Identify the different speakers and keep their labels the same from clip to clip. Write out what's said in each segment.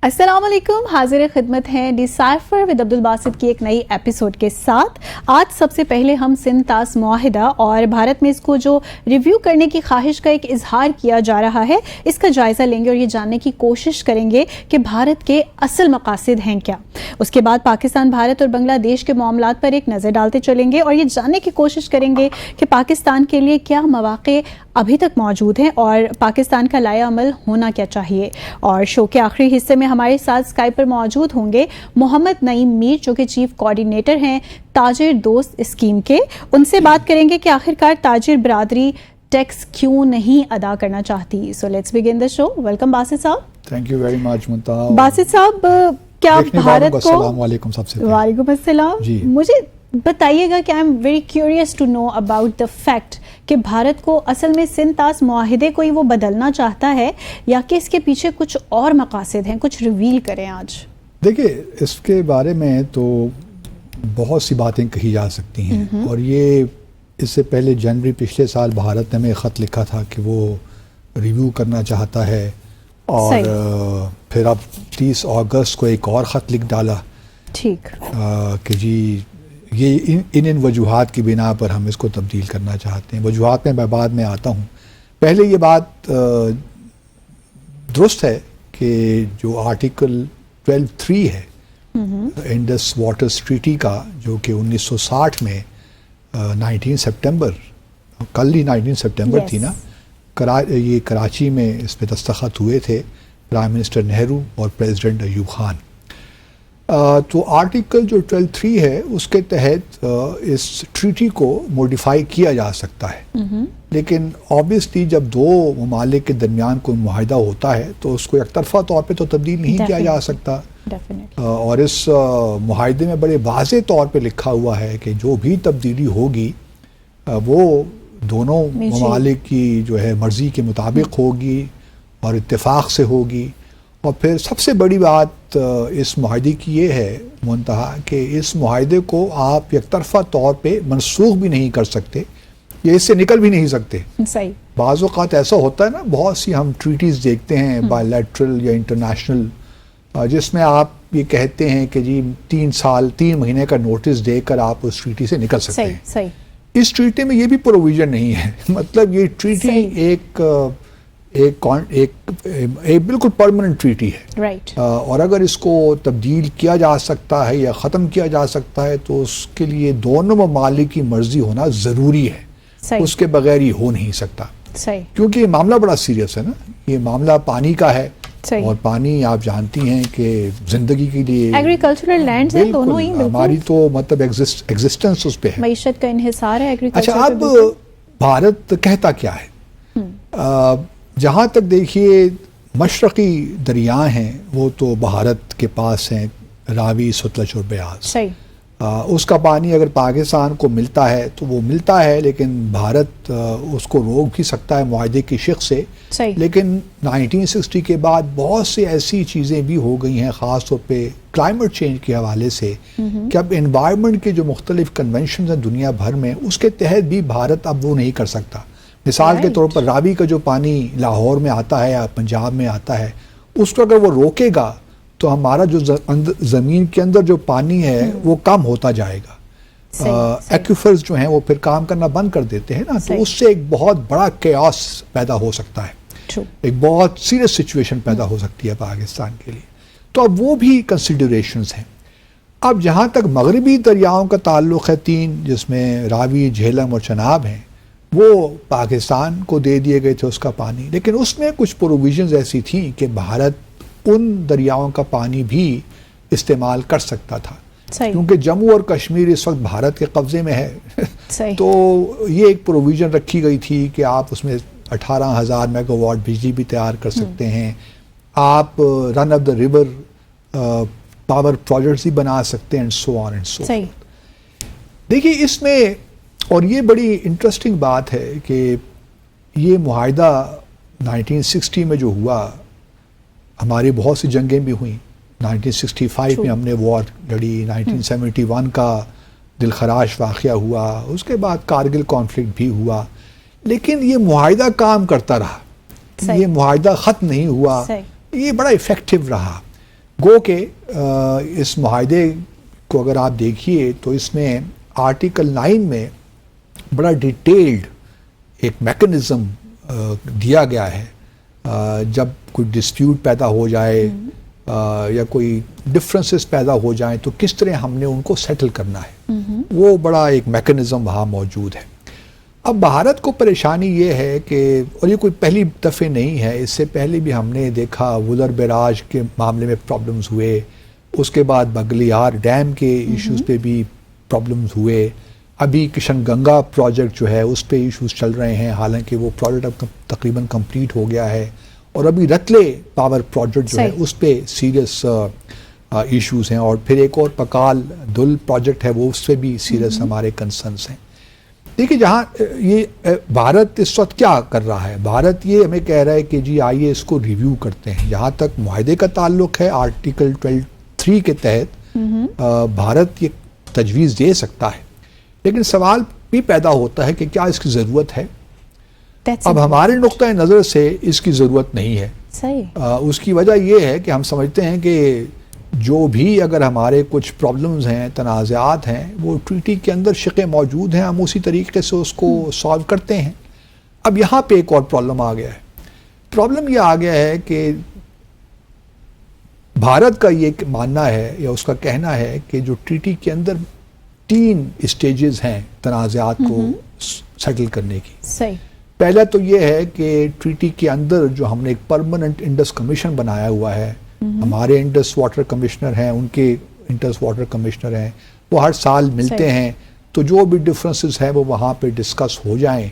Speaker 1: السلام علیکم، حاضر خدمت ہیں ڈیسائفر ود عبدالباسط کی ایک نئی ایپیسوڈ کے ساتھ۔ آج سب سے پہلے ہم سندھ طاس معاہدہ اور بھارت میں اس کو جو ریویو کرنے کی خواہش کا ایک اظہار کیا جا رہا ہے اس کا جائزہ لیں گے اور یہ جاننے کی کوشش کریں گے کہ بھارت کے اصل مقاصد ہیں کیا۔ اس کے بعد پاکستان، بھارت اور بنگلہ دیش کے معاملات پر ایک نظر ڈالتے چلیں گے اور یہ جاننے کی کوشش کریں گے کہ پاکستان کے لیے کیا مواقع ابھی تک موجود ہیں اور پاکستان کا لائحہ عمل ہونا کیا چاہیے۔ اور شو کے آخری حصے میں ہمارے ساتھ اسکائپ پر موجود ہوں گے محمد نعیم میر، جو کہ چیف کوآرڈینیٹر ہیں تاجر دوست اسکیم کے۔ ان سے بات کریں گے کہ آخرکار تاجر برادری ٹیکس کیوں نہیں ادا کرنا چاہتی۔ So let's begin the show. Welcome Basit صاحب۔
Speaker 2: Thank you very much Muntaha.
Speaker 1: Basit صاحب، کیا بھارت کو
Speaker 2: السلام علیکم سب سے پہلے۔
Speaker 1: وعلیکم السلام۔
Speaker 2: جی
Speaker 1: مجھے بتائیے گا کہ I am very curious to know about the fact کہ بھارت کو اصل میں سندھ طاس معاہدے کو ہی وہ بدلنا چاہتا ہے یا کہ اس کے پیچھے کچھ اور مقاصد ہیں، کچھ ریویل کریں آج۔
Speaker 2: دیکھیے، اس کے بارے میں تو بہت سی باتیں کہی جا سکتی ہیں اور یہ اس سے پہلے جنوری پچھلے سال بھارت نے ہمیں خط لکھا تھا کہ وہ ریویو کرنا چاہتا ہے اور پھر اب 30 اگست کو ایک اور خط لکھ ڈالا
Speaker 1: ٹھیک
Speaker 2: کہ جی یہ ان وجوہات کی بنا پر ہم اس کو تبدیل کرنا چاہتے ہیں۔ وجوہات میں بعد میں آتا ہوں۔ پہلے یہ بات درست ہے کہ جو آرٹیکل 12(3) ہے انڈس واٹرز ٹریٹی کا، جو کہ 1960 میں 19 سپٹمبر، کل ہی 19 سپٹمبر تھی نا، یہ کراچی میں اس پہ دستخط ہوئے تھے پرائم منسٹر نہرو اور پریزیڈنٹ ایوب خان۔ تو آرٹیکل جو 12(3) ہے اس کے تحت اس ٹریٹی کو موڈیفائی کیا جا سکتا ہے، لیکن آبویسلی جب دو ممالک کے درمیان کوئی معاہدہ ہوتا ہے تو اس کو یک طرفہ طور پہ تو تبدیل نہیں کیا جا سکتا۔ اور اس معاہدے میں بڑے واضح طور پہ لکھا ہوا ہے کہ جو بھی تبدیلی ہوگی وہ دونوں ممالک کی جو ہے مرضی کے مطابق ہوگی اور اتفاق سے ہوگی۔ اور پھر سب سے بڑی بات اس معاہدے کی یہ ہے منتہا کہ اس معاہدے کو آپ یک طرفہ طور پہ منسوخ بھی نہیں کر سکتے، یا اس سے نکل بھی نہیں سکتے۔
Speaker 1: صحیح۔
Speaker 2: بعض اوقات ایسا ہوتا ہے نا، بہت سی ہم ٹریٹیز دیکھتے ہیں بائی لیٹرل یا انٹرنیشنل، جس میں آپ یہ کہتے ہیں کہ جی 3 مہینے کا نوٹس دے کر آپ اس ٹریٹی سے نکل سکتے ہیں۔
Speaker 1: صحیح۔
Speaker 2: اس ٹریٹی میں یہ بھی پروویژن نہیں ہے۔ مطلب یہ ٹریٹی ایک بالکل پرماننٹ ٹریٹی ہے، اور اگر اس کو تبدیل کیا جا سکتا ہے یا ختم کیا جا سکتا ہے تو اس کے لیے دونوں ممالک کی مرضی ہونا ضروری ہے، اس کے بغیر یہ ہو نہیں سکتا۔ کیونکہ یہ معاملہ بڑا سیریس ہے نا، یہ معاملہ پانی کا ہے، اور پانی آپ جانتی ہیں کہ زندگی کے لیے
Speaker 1: ایگریکلچرل لینڈز ہیں دونوں ہی،
Speaker 2: ہماری تو مطلب ایگزسٹنس اس پہ ہے،
Speaker 1: معیشت کا انحصار ہے ایگریکلچر۔
Speaker 2: اچھا، اب بھارت کہتا کیا ہے؟ جہاں تک دیکھیے مشرقی دریا ہیں وہ تو بھارت کے پاس ہیں، راوی، ستلج اور بیاس۔ اس کا پانی اگر پاکستان کو ملتا ہے تو وہ ملتا ہے، لیکن بھارت اس کو روک بھی سکتا ہے معاہدے کی شق سے۔ لیکن 1960 کے بعد بہت سی ایسی چیزیں بھی ہو گئی ہیں، خاص طور پہ کلائمیٹ چینج کے حوالے سے، کہ اب انوائرمنٹ کے جو مختلف کنونشنز ہیں دنیا بھر میں، اس کے تحت بھی بھارت اب وہ نہیں کر سکتا۔ مثال کے طور پر راوی کا جو پانی لاہور میں آتا ہے یا پنجاب میں آتا ہے، اس کو اگر وہ روکے گا تو ہمارا جو زمین کے اندر جو پانی ہے وہ کم ہوتا جائے گا۔ ایکویفرز جو ہیں وہ پھر کام کرنا بند کر دیتے ہیں نا، تو اس سے ایک بہت بڑا کیاس پیدا ہو سکتا ہے، ایک بہت سیریس سچویشن پیدا ہو سکتی ہے پاکستان کے لیے۔ تو اب وہ بھی کنسیڈریشنز ہیں۔ اب جہاں تک مغربی دریاؤں کا تعلق ہے 3، جس میں راوی، جہلم اور چناب ہیں، وہ پاکستان کو دے دیے گئے تھے اس کا پانی، لیکن اس میں کچھ پروویژنز ایسی تھیں کہ بھارت ان دریاؤں کا پانی بھی استعمال کر سکتا تھا، کیونکہ جموں اور کشمیر اس وقت بھارت کے قبضے میں ہے۔ تو یہ ایک پروویژن رکھی گئی تھی کہ آپ اس میں 18,000 میگا واٹ بجلی بھی تیار کر سکتے ہیں، آپ run of the river power projects بھی بنا سکتے ہیں، and so on and so forth. دیکھیے اس میں، اور یہ بڑی انٹرسٹنگ بات ہے کہ یہ معاہدہ 1960 میں جو ہوا، ہماری بہت سی جنگیں بھی ہوئیں، 1965 میں ہم نے وار لڑی، 1971 کا دلخراش واقعہ ہوا، اس کے بعد کارگل کانفلکٹ بھی ہوا، لیکن یہ معاہدہ کام کرتا رہا، یہ معاہدہ ختم نہیں ہوا، یہ بڑا افیکٹو رہا۔ گو کہ اس معاہدے کو اگر آپ دیکھیے تو اس میں آرٹیکل 9 میں بڑا ڈیٹیلڈ ایک میکنزم دیا گیا ہے. جب کوئی ڈسپیوٹ پیدا ہو جائے یا کوئی ڈفرینسز پیدا ہو جائیں تو کس طرح ہم نے ان کو سیٹل کرنا ہے, وہ بڑا ایک میکنزم وہاں موجود ہے. اب بھارت کو پریشانی یہ ہے کہ, اور یہ کوئی پہلی دفعہ نہیں ہے, اس سے پہلے بھی ہم نے دیکھا وولر بیراج کے معاملے میں پرابلمز ہوئے, اس کے بعد بگلیار ڈیم کے ایشوز پہ بھی پرابلمز ہوئے, ابھی کشن گنگا پروجیکٹ جو ہے اس پہ ایشوز چل رہے ہیں, حالانکہ وہ پروجیکٹ اب تقریباً کمپلیٹ ہو گیا ہے, اور ابھی رتلے پاور پروجیکٹ جو ہے اس پہ سیریس ایشوز ہیں, اور پھر ایک اور پکال دل پروجیکٹ ہے وہ اس پہ بھی سیریس ہمارے کنسرنس ہیں. دیکھیے جہاں یہ بھارت اس وقت کیا کر رہا ہے, بھارت یہ ہمیں کہہ رہا ہے کہ جی آئیے اس کو ریویو کرتے ہیں. جہاں تک معاہدے کا تعلق ہے آرٹیکل 12(3) کے تحت بھارت یہ تجویز دے سکتا ہے, لیکن سوال بھی پیدا ہوتا ہے کہ کیا اس کی ضرورت ہے. اب ہمارے نقطۂ نظر سے اس کی ضرورت نہیں ہے. اس کی وجہ یہ ہے کہ ہم سمجھتے ہیں کہ جو بھی اگر ہمارے کچھ پرابلمز ہیں, تنازعات ہیں, وہ ٹریٹی کے اندر شقیں موجود ہیں, ہم اسی طریقے سے اس کو سالو کرتے ہیں. اب یہاں پہ ایک اور پرابلم آ گیا ہے. پرابلم یہ آ گیا ہے کہ بھارت کا یہ ماننا ہے یا اس کا کہنا ہے کہ جو ٹریٹی کے اندر 3 اسٹیجز ہیں تنازعات کو سیٹل کرنے کی. پہلا تو یہ ہے کہ ٹریٹی کے اندر جو ہم نے ایک پرماننٹ انڈس کمیشن بنایا ہوا ہے, ہمارے انڈس واٹر کمشنر ہیں, ان کے انڈس واٹر کمشنر ہیں, وہ ہر سال ملتے ہیں, تو جو بھی ڈفرینسز ہیں وہ وہاں پہ ڈسکس ہو جائیں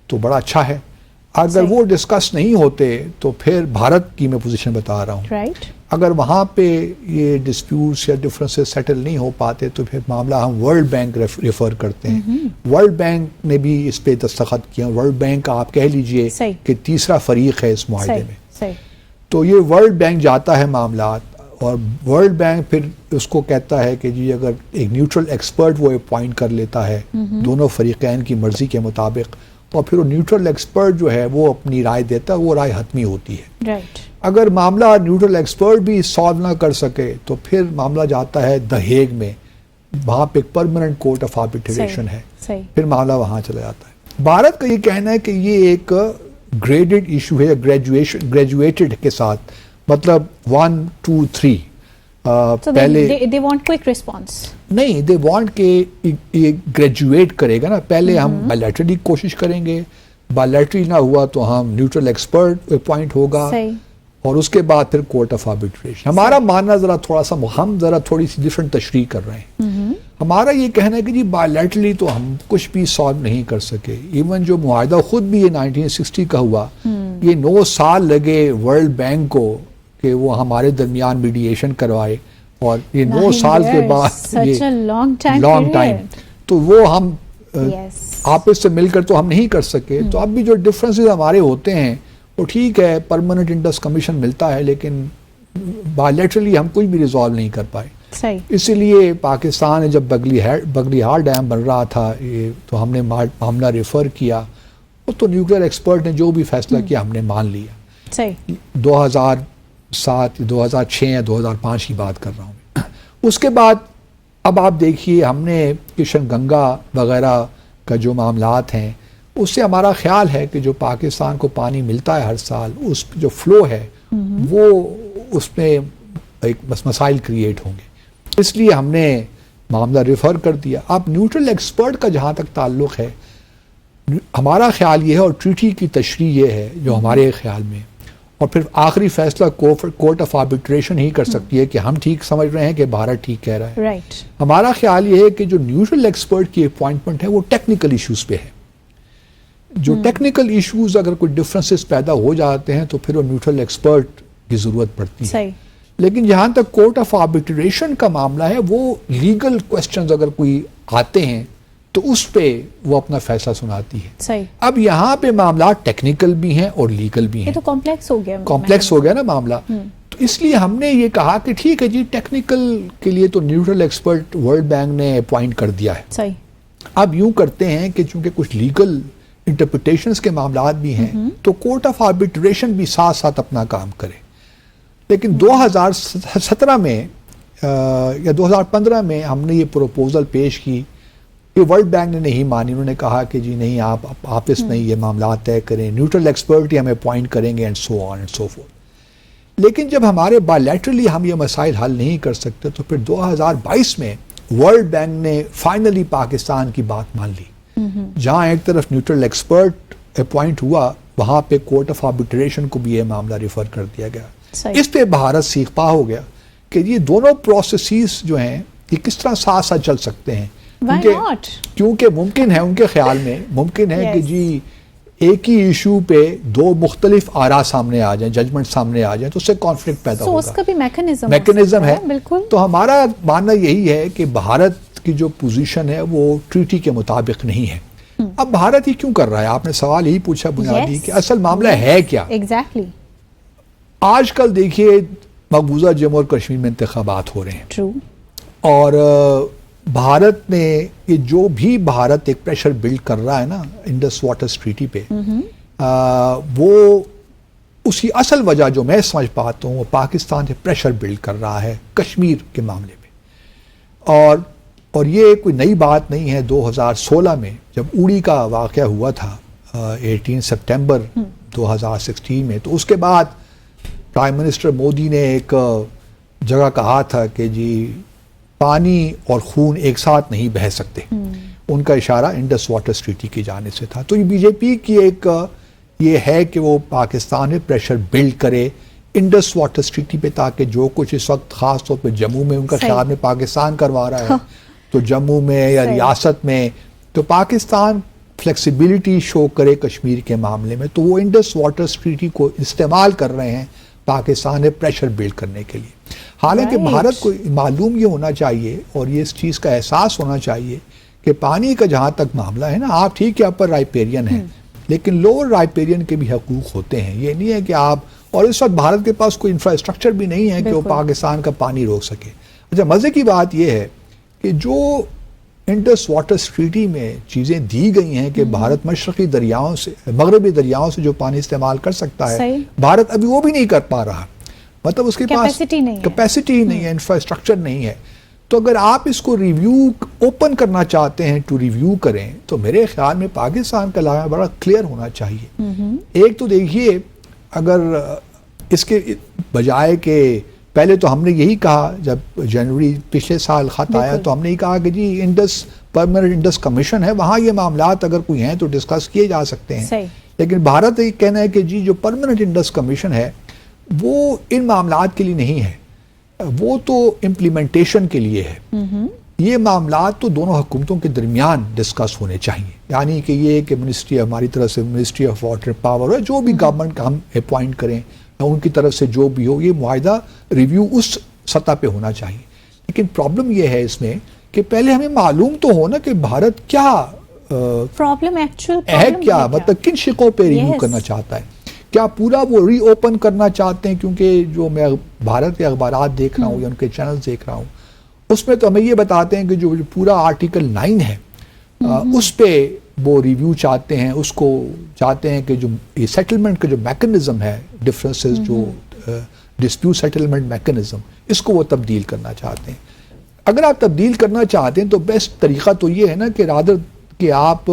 Speaker 2: تو بڑا اچھا ہے. اگر وہ ڈسکس نہیں ہوتے تو پھر بھارت کی میں پوزیشن بتا رہا ہوں, اگر وہاں پہ یہ ڈسپیوٹس یا ڈفرینسز سیٹل نہیں ہو پاتے تو پھر معاملہ ہم ورلڈ بینک ریفر کرتے ہیں. ورلڈ بینک نے بھی اس پہ دستخط کیا. ورلڈ بینک آپ کہہ لیجئے کہ تیسرا فریق ہے اس معاہدے میں. تو یہ ورلڈ بینک جاتا ہے معاملات, اور ورلڈ بینک پھر اس کو کہتا ہے کہ جی اگر ایک نیوٹرل ایکسپرٹ وہ اپوائنٹ کر لیتا ہے دونوں فریقین کی مرضی کے مطابق, اور پھر وہ نیوٹرل ایکسپرٹ جو ہے وہ اپنی رائے دیتا ہے, وہ رائے حتمی ہوتی ہے. اگر معاملہ نیوٹرل ایکسپرٹ بھی سالو نہ کر سکے تو پھر معاملہ جاتا ہے دی ہیگ میں, وہاں پہ ایک پرماننٹ کورٹ آف آربیٹریشن ہے, پھر معاملہ وہاں چلا جاتا ہے. بھارت کا یہ کہنا ہے کہ یہ ایک گریڈڈ ایشو ہے, گریجویٹڈ کے ساتھ, مطلب 1 2 3 پہلے
Speaker 1: they want quick response.
Speaker 2: نہیں, دے وانٹ کہ یہ گریجویٹ کرے گا نا. پہلے ہم بائیلیٹرلی کوشش کریں گے, بائیلیٹرلی نہ ہوا تو ہم نیوٹرل ایکسپرٹ اپوائنٹ ہوگا, اور اس کے بعد پھر کورٹ آف آربیٹریشن. ہمارا ماننا ذرا تھوڑا سا, ہم ذرا تھوڑی سی ڈفرینٹ تشریح کر رہے ہیں. ہمارا یہ کہنا ہے کہ جی بائیلیٹرلی تو ہم کچھ بھی سالو نہیں کر سکے. ایون جو معاہدہ خود بھی یہ 1960 کا ہوا, یہ 9 سال لگے ورلڈ بینک کو کہ وہ ہمارے درمیان میڈیشن کروائے, اور یہ 9 سال کے بعد یہ لانگ ٹائم, تو وہ ہم آپس سے مل کر تو ہم نہیں کر سکے. تو اب بھی جو ڈفرینسز ہمارے ہوتے ہیں وہ ٹھیک ہے, پرماننٹ انڈس کمیشن ملتا ہے, لیکن بائیلیٹرلی ہم کوئی بھی ریزالو نہیں کر پائے. اسی لیے پاکستان جب بگلیہار ڈیم بن رہا تھا تو ہم نے معاملہ ریفر کیا, تو نیوکلیئر ایکسپرٹ نے جو بھی فیصلہ کیا ہم نے مان لیا. 2007 2006 یا 2005 کی بات کر رہا ہوں. اس کے بعد اب آپ دیکھیے ہم نے کشن گنگا وغیرہ کا جو معاملات ہیں, اس سے ہمارا خیال ہے کہ جو پاکستان کو پانی ملتا ہے ہر سال, اس جو فلو ہے وہ اس میں ایک مسائل کریٹ ہوں گے, اس لیے ہم نے معاملہ ریفر کر دیا. اب نیوٹرل ایکسپرٹ کا جہاں تک تعلق ہے, ہمارا خیال یہ ہے, اور ٹریٹی کی تشریح یہ ہے جو ہمارے خیال میں, اور پھر آخری فیصلہ کورٹ آف آربیٹریشن ہی کر سکتی ہے کہ ہم ٹھیک سمجھ رہے ہیں کہ بھارت ٹھیک کہہ رہا ہے. ہمارا خیال یہ ہے کہ جو نیوٹرل ایکسپرٹ کی اپوائنٹمنٹ ہے وہ ٹیکنیکل ایشوز پہ ہے. جو ٹیکنیکل ایشوز اگر کوئی ڈفرینسز پیدا ہو جاتے ہیں تو پھر وہ نیوٹرل ایکسپرٹ کی ضرورت پڑتی ہے. لیکن جہاں تک کورٹ آف آربیٹریشن کا معاملہ ہے, وہ لیگل کوسچنز اگر کوئی آتے ہیں تو اس پہ وہ اپنا فیصلہ سناتی ہے. اب یہاں پہ معاملات ٹیکنیکل بھی ہیں اور لیگل بھی ہیں,
Speaker 1: تو
Speaker 2: کمپلیکس ہو گیا نا معاملہ. تو اس لیے ہم نے یہ کہا کہ ٹھیک ہے جی, ٹیکنیکل کے لیے تو نیوٹرل ایکسپرٹ ورلڈ بینک نے اپوائنٹ کر دیا ہے. اب یوں کرتے ہیں کہ چونکہ کچھ لیگل انٹرپریٹیشنز کے معاملات بھی ہیں, تو کورٹ آف آربیٹریشن بھی ساتھ ساتھ اپنا کام کرے. لیکن 2017 میں یا 2015 میں ہم نے یہ پروپوزل پیش کی کہ ورلڈ بینک نے نہیں مانی. انہوں نے کہا کہ جی نہیں, آپ آپس میں یہ معاملات طے کریں, نیوٹرل ایکسپرٹ ہی ہم اپوائنٹ کریں گے and so on and so fourth. لیکن جب ہمارے بائیلیٹرلی ہم یہ مسائل حل نہیں کر سکتے تو پھر 2022 میں ورلڈ بینک نے فائنلی پاکستان کی بات مان لی. جہاں ایک طرف نیوٹرل ایکسپرٹ اپوائنٹ ہوا, وہاں پہ کورٹ آف آربیٹریشن کو بھی یہ معاملہ ریفر کر دیا گیا. اس پہ بھارت سیکھ پا ہو گیا کہ یہ دونوں پروسیسز جو ہیں یہ کس طرح ساتھ ساتھ چل سکتے ہیں. کیونکہ ممکن ہے, ان کے خیال میں ممکن ہے کہ جی ایک ہی ایشو پہ دو مختلف آراء سامنے آ جائیں, ججمنٹ سامنے آ جائیں, تو اس سے کانفلکٹ پیدا ہوگا.
Speaker 1: اس کا بھی
Speaker 2: میکنزم ہے. تو ہمارا ماننا یہی ہے کہ بھارت کی جو پوزیشن ہے وہ ٹریٹی کے مطابق نہیں ہے. اب بھارت ہی کیوں کر رہا ہے؟ آپ نے سوال یہی پوچھا بنیادی کہ اصل معاملہ ہے کیا. آج کل دیکھیے مقبوضہ جموں اور کشمیر میں انتخابات ہو رہے ہیں, اور بھارت نے یہ جو بھی بھارت ایک پریشر بلڈ کر رہا ہے نا انڈس واٹرز ٹریٹی پہ, وہ اسی اصل وجہ جو میں سمجھ پاتا ہوں وہ پاکستان سے پریشر بلڈ کر رہا ہے کشمیر کے معاملے میں. اور یہ کوئی نئی بات نہیں ہے. 2016 میں جب اوڑی کا واقعہ ہوا تھا 18 سپٹمبر 2016 میں, تو اس کے بعد پرائم منسٹر مودی نے ایک جگہ کہا تھا کہ جی پانی اور خون ایک ساتھ نہیں بہہ سکتے. ان کا اشارہ انڈس واٹرز ٹریٹی کی جانب سے تھا. تو یہ بی جے پی کی ایک یہ ہے کہ وہ پاکستان میں پریشر بلڈ کرے انڈس واٹرز ٹریٹی پہ, تاکہ جو کچھ اس وقت خاص طور پہ جموں میں ان کا خیال میں پاکستان کروا رہا ہے, تو جموں میں یا ریاست میں تو پاکستان فلیکسیبلٹی شو کرے کشمیر کے معاملے میں. تو وہ انڈس واٹرز ٹریٹی کو استعمال کر رہے ہیں پاکستان میں پریشر بلڈ کرنے کے لیے. حالانکہ بھارت کو معلوم یہ ہونا چاہیے اور یہ اس چیز کا احساس ہونا چاہیے کہ پانی کا جہاں تک معاملہ ہے نا, آپ ٹھیک ہے اپر رائپیرین ہیں, لیکن لوور رائپیرین کے بھی حقوق ہوتے ہیں. یہ نہیں ہے کہ آپ, اور اس وقت بھارت کے پاس کوئی انفراسٹرکچر بھی نہیں ہے کہ وہ پاکستان کا پانی روک سکے. اچھا, مزے کی بات یہ ہے کہ جو انڈس واٹرز ٹریٹی میں چیزیں دی گئی ہیں کہ بھارت مشرقی دریاؤں سے, مغربی دریاؤں سے جو پانی استعمال کر سکتا ہے, بھارت ابھی وہ بھی نہیں کر پا رہا. مطلب اس کے پاس کیپیسٹی ہی نہیں ہے, انفراسٹرکچر نہیں ہے. تو اگر آپ اس کو ریویو اوپن کرنا چاہتے ہیں, ٹو ریویو کریں, تو میرے خیال میں پاکستان کا لائحہ بڑا کلیئر ہونا چاہیے. ایک تو دیکھیے, اگر اس کے بجائے کہ پہلے تو ہم نے یہی کہا, جب جنوری پچھلے سال خط آیا تو ہم نے ہی کہا کہ جی انڈس پرماننٹ انڈس کمیشن ہے, وہاں یہ معاملات اگر کوئی ہیں تو ڈسکس کیے جا سکتے ہیں. لیکن بھارت یہ کہنا ہے کہ جی جو پرماننٹ انڈس کمیشن ہے وہ ان معاملات کے لیے نہیں ہے, وہ تو امپلیمنٹیشن کے لیے ہے. یہ معاملات تو دونوں حکومتوں کے درمیان ڈسکس ہونے چاہیے. یعنی کہ یہ کہ منسٹری, ہماری طرف سے منسٹری آف واٹر پاور, جو بھی گورنمنٹ کا ہم اپوائنٹ کریں, ان کی طرف سے جو بھی ہو, یہ معاہدہ ریویو اس سطح پہ ہونا چاہیے. لیکن پرابلم یہ ہے اس میں کہ پہلے ہمیں معلوم تو ہو نا کہ بھارت کیا
Speaker 1: پرابلم
Speaker 2: ہے, کیا مطلب کن شقوں پہ ریویو کرنا چاہتا ہے. کیا پورا وہ ری اوپن کرنا چاہتے ہیں؟ کیونکہ جو میں بھارت کے اخبارات دیکھ رہا ہوں یا ان کے چینل دیکھ رہا ہوں, اس میں تو ہمیں یہ بتاتے ہیں کہ جو پورا آرٹیکل 9 ہے اس پہ وہ ریویو چاہتے ہیں, اس کو چاہتے ہیں کہ جو یہ سیٹلمنٹ کا جو میکنزم ہے, ڈفرینسز جو ڈسپیوٹ سیٹلمنٹ میکنزم, اس کو وہ تبدیل کرنا چاہتے ہیں. اگر آپ تبدیل کرنا چاہتے ہیں تو بیسٹ طریقہ تو یہ ہے نا کہ رادر کہ آپ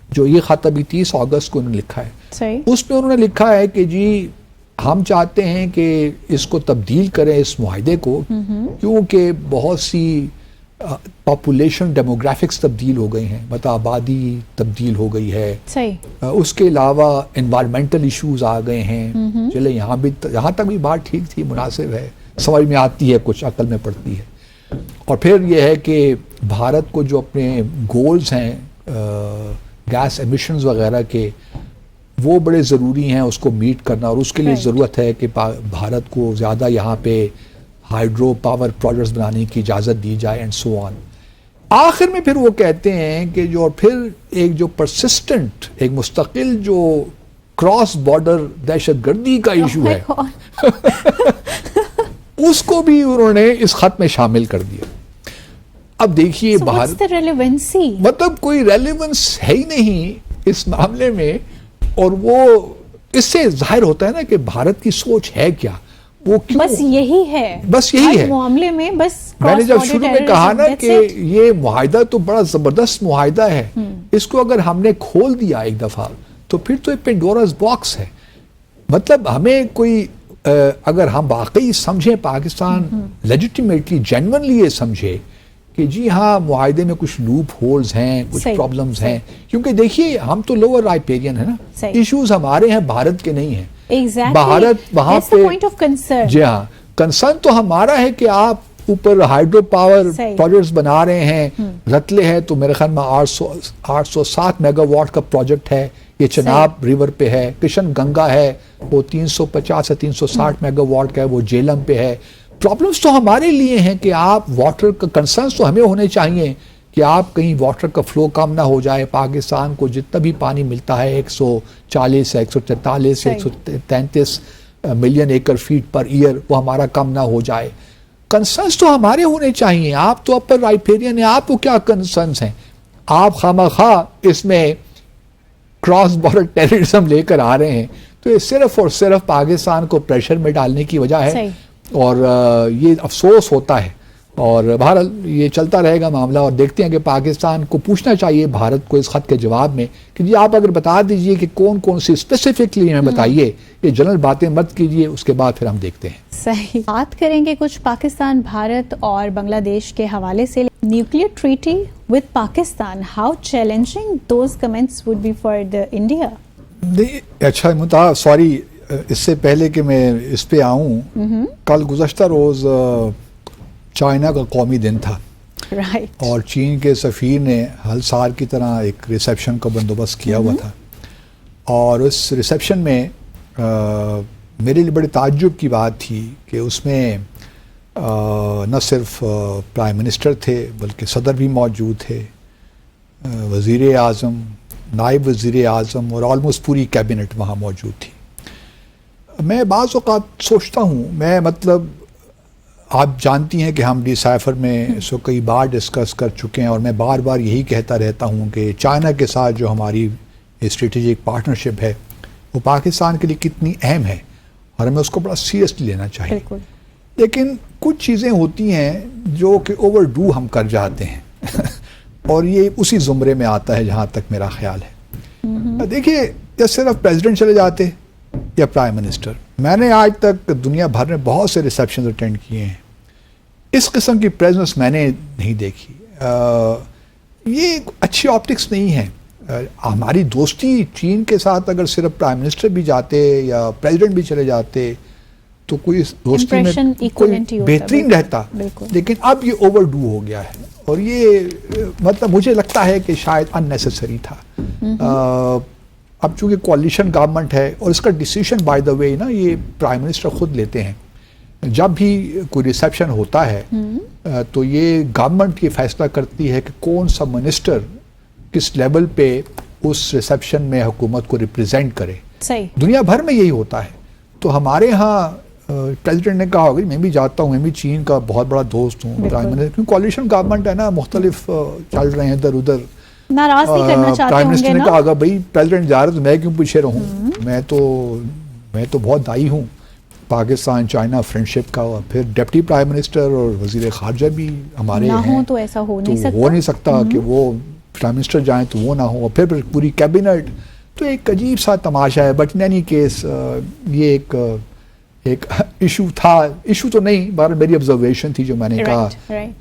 Speaker 2: جو یہ خط ابھی 30 اگست کو انہوں نے لکھا ہے, اس پہ انہوں نے لکھا ہے کہ جی ہم چاہتے ہیں کہ اس کو تبدیل کریں اس معاہدے کو, کیونکہ بہت سی پاپولیشن ڈیموگرافکس تبدیل ہو گئی ہیں, مطلب آبادی تبدیل ہو گئی ہے. اس کے علاوہ انوائرمنٹل ایشوز آ گئے ہیں. چلے یہاں تک بھی بات ٹھیک تھی, مناسب ہے, سمجھ میں آتی ہے, کچھ عقل میں پڑتی ہے. اور پھر یہ ہے کہ بھارت کو جو اپنے گولز ہیں گیس ایمیشنز وغیرہ کے, وہ بڑے ضروری ہیں اس کو میٹ کرنا, اور اس کے لیے ضرورت ہے کہ بھارت کو زیادہ یہاں پہ ہائیڈرو پاور پروجیکٹس بنانے کی اجازت دی جائے اینڈ سو آن. آخر میں پھر وہ کہتے ہیں کہ جو پھر ایک جو پرسسٹنٹ, ایک مستقل جو کراس بارڈر دہشت گردی کا ایشو ہے اس کو بھی انہوں نے اس خط میں شامل کر دیا. اب دیکھیے بھارت مطلب کوئی ریلیونس ہے ہی نہیں اس معاملے میں, اور وہ اس سے ظاہر ہوتا ہے نا کہ بھارت کی سوچ ہے کیا. وہ کیوں؟
Speaker 1: بس یہی ہے،
Speaker 2: بس یہی ہے
Speaker 1: معاملے میں. بس
Speaker 2: میں نے جب شروع میں کہا نا کہ یہ معاہدہ تو بڑا زبردست معاہدہ ہے، اس کو اگر ہم نے کھول دیا ایک دفعہ تو پھر تو ایک پینڈوراز باکس ہے. مطلب ہمیں کوئی اگر ہم واقعی سمجھیں، پاکستان لیجیٹیمیٹلی جینونلی یہ سمجھے کہ جی ہاں معاہدے میں کچھ لوپ ہولز ہیں، کچھ پرابلمز ہیں، کیونکہ دیکھیے ہم تو لوور رائپیرین ہیں نا، ایشوز ہمارے ہیں، بھارت کے نہیں ہیں. بھارت وہاں پہ جی ہاں کنسرن تو ہمارا ہے کہ آپ اوپر ہائیڈرو پاور پروجیکٹس بنا رہے ہیں. رتلے ہے تو میرے خیال میں 807 میگا واٹ کا پروجیکٹ ہے، یہ چناب ریور پہ ہے. کشن گنگا ہے وہ 350 سے 360 میگا واٹ کا ہے، وہ جیلم پہ ہے. پرابلمس تو ہمارے لیے ہیں کہ آپ واٹر کا کنسرنس تو ہمیں ہونے چاہیے کہ آپ کہیں واٹر کا فلو کم نہ ہو جائے. پاکستان کو جتنا بھی پانی ملتا ہے 140 سے 143 سے 133 ملین ایکڑ فیٹ پر ایئر، وہ ہمارا کم نہ ہو جائے. کنسرنس تو ہمارے ہونے چاہیے. آپ تو اپر رائپیرین ہیں، آپ کو کیا کنسرنس ہیں؟ آپ خواہ اس میں کراس بارڈر ٹیررزم لے کر آ رہے ہیں، تو یہ صرف اور صرف پاکستان کو پریشر میں ڈالنے کی وجہ ہے. اور یہ افسوس ہوتا ہے، اور بہرحال یہ چلتا رہے گا معاملہ. اور دیکھتے ہیں کہ پاکستان کو پوچھنا چاہیے بھارت کو اس خط کے جواب میں کہ جی آپ اگر بتا دیجئے کہ کون کون سی اسپیسیفکلی ہمیں بتائیے، یہ جنرل باتیں مت کیجئے، اس کے بعد پھر ہم دیکھتے ہیں.
Speaker 1: صحیح. بات کریں گے کچھ پاکستان، بھارت اور بنگلہ دیش کے حوالے سے. Nuclear treaty with Pakistan, how challenging those comments would be for the India?
Speaker 2: اچھا سوری، اس سے پہلے کہ میں اس پہ آؤں، کل گزشتہ روز چائنا کا قومی دن تھا، اور چین کے سفیر نے ہر سال کی طرح ایک ریسیپشن کا بندوبست کیا ہوا تھا. اور اس ریسیپشن میں میرے لیے بڑے تعجب کی بات تھی کہ اس میں نہ صرف پرائم منسٹر تھے بلکہ صدر بھی موجود تھے، وزیر اعظم، نائب وزیر اعظم، اور آلموسٹ پوری کیبنٹ وہاں موجود تھی. میں بعض اوقات سوچتا ہوں، میں مطلب آپ جانتی ہیں کہ ہم ڈی سائفر میں اس کو کئی بار ڈسکس کر چکے ہیں، اور میں بار بار یہی کہتا رہتا ہوں کہ چائنا کے ساتھ جو ہماری اسٹریٹجک پارٹنرشپ ہے وہ پاکستان کے لیے کتنی اہم ہے، اور ہمیں اس کو بڑا سیریسلی لینا چاہیے. لیکن کچھ چیزیں ہوتی ہیں جو کہ اوور ڈو ہم کر جاتے ہیں اور یہ اسی زمرے میں آتا ہے جہاں تک میرا خیال ہے. دیکھیے، یا صرف پریزیڈنٹ چلے جاتے یا پرائم منسٹر. میں نے آج تک دنیا بھر میں بہت سے ریسیپشن اٹینڈ کیے ہیں، اس قسم کی پریزنس میں نے نہیں دیکھی. یہ اچھی آپٹکس نہیں ہے. ہماری دوستی چین کے ساتھ اگر صرف پرائم منسٹر بھی جاتے یا پریزیڈنٹ بھی چلے جاتے تو کوئی دوستی میں کوئی بہترین رہتا، لیکن اب یہ اوور ڈو ہو گیا ہے، اور یہ مطلب مجھے لگتا ہے کہ شاید ان نیسیسری تھا. اب چونکہ کوalition گورنمنٹ ہے، اور اس کا ڈیسیشن بائی دا وے نا یہ پرائم منسٹر خود لیتے ہیں. جب بھی کوئی ریسیپشن ہوتا ہے تو یہ گورنمنٹ یہ فیصلہ کرتی ہے کہ کون سا منسٹر کس لیول پہ اس ریسیپشن میں حکومت کو ریپرزینٹ کرے. دنیا بھر میں یہی ہوتا ہے. تو ہمارے ہاں پریزیڈنٹ نے کہا ہوگا میں بھی جاتا ہوں، میں بھی چین کا بہت بڑا دوست ہوں، پرائم منسٹر کیونکہ کوalition گورنمنٹ ہے نا، مختلف چل رہے ہیں ادھر ادھر.
Speaker 1: ناراض نہیں کرنا چاہتے
Speaker 2: پرائم منسٹر
Speaker 1: ہوں گے
Speaker 2: نے کہا ہوگا بھائی پریزیڈنٹ جا رہا تو میں کیوں پیچھے رہوں، میں تو بہت دائی ہوں پاکستان چائنا فرینڈشپ کا. اور پھر ڈپٹی پرائم منسٹر اور وزیر خارجہ بھی ہمارے ہیں،
Speaker 1: تو ایسا ہو
Speaker 2: نہیں سکتا کہ وہ پرائم منسٹر جائیں تو وہ نہ ہو، اور پھر پوری کیبنٹ. تو ایک عجیب سا تماشا ہے. بٹ ان اینی کیس یہ ایک ایشو تھا، ایشو تو نہیں، بہرحال میری آبزرویشن تھی جو میں نے کہا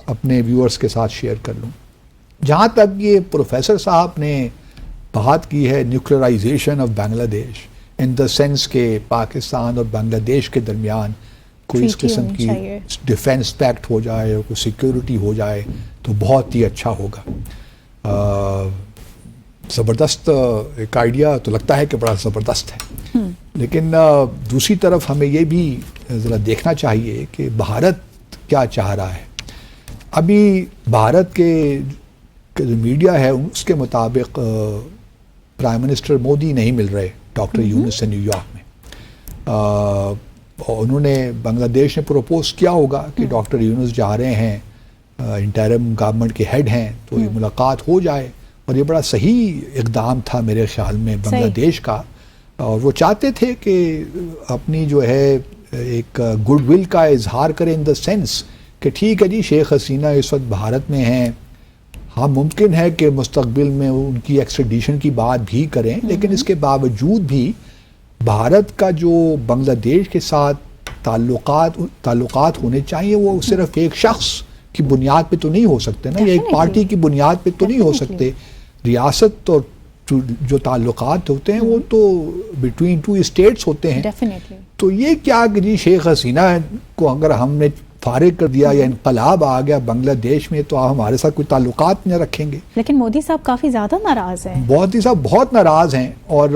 Speaker 2: اپنے ویورز کے ساتھ شیئر کر لوں. جہاں تک یہ پروفیسر صاحب نے بات کی ہے نیوکلرائزیشن آف بنگلہ دیش ان دا سینس کہ پاکستان اور بنگلہ دیش کے درمیان کوئی اس قسم کی ڈیفینس پیکٹ ہو جائے اور کوئی سیکیورٹی ہو جائے تو بہت ہی اچھا ہوگا. زبردست ایک آئیڈیا تو لگتا ہے کہ بڑا زبردست ہے، لیکن دوسری طرف ہمیں یہ بھی ذرا دیکھنا چاہیے کہ بھارت کیا چاہ رہا ہے. ابھی بھارت کے جو میڈیا ہے اس کے مطابق پرائم منسٹر مودی نہیں مل رہے ڈاکٹر یونس سے نیو یارک میں. انہوں نے بنگلہ دیش نے پروپوز کیا ہوگا کہ ڈاکٹر یونس جا رہے ہیں، انٹرم گورنمنٹ کے ہیڈ ہیں، تو یہ ملاقات ہو جائے. اور یہ بڑا صحیح اقدام تھا میرے خیال میں بنگلہ دیش کا، اور وہ چاہتے تھے کہ اپنی جو ہے ایک گڈ ول کا اظہار کریں ان دا سینس کہ ٹھیک ہے جی شیخ حسینہ اس وقت بھارت میں ہیں, ہاں ممکن ہے کہ مستقبل میں ان کی ایکسٹریڈیشن کی بات بھی کریں, لیکن اس کے باوجود بھی بھارت کا جو بنگلہ دیش کے ساتھ تعلقات ہونے چاہیے وہ صرف ایک شخص کی بنیاد پہ تو نہیں ہو سکتے نا, یا ایک پارٹی کی بنیاد پہ تو نہیں ہو سکتے. ریاست اور جو تعلقات ہوتے ہیں وہ تو بٹوین ٹو اسٹیٹس ہوتے ہیں. تو یہ کیا کہ جی شیخ حسینہ کو اگر ہم نے فارغ کر دیا یا انقلاب آ گیا بنگلہ دیش میں تو آپ ہمارے ساتھ کوئی تعلقات نہ رکھیں گے.
Speaker 1: لیکن مودی صاحب کافی زیادہ ناراض ہیں.
Speaker 2: مودی صاحب بہت ناراض ہیں, اور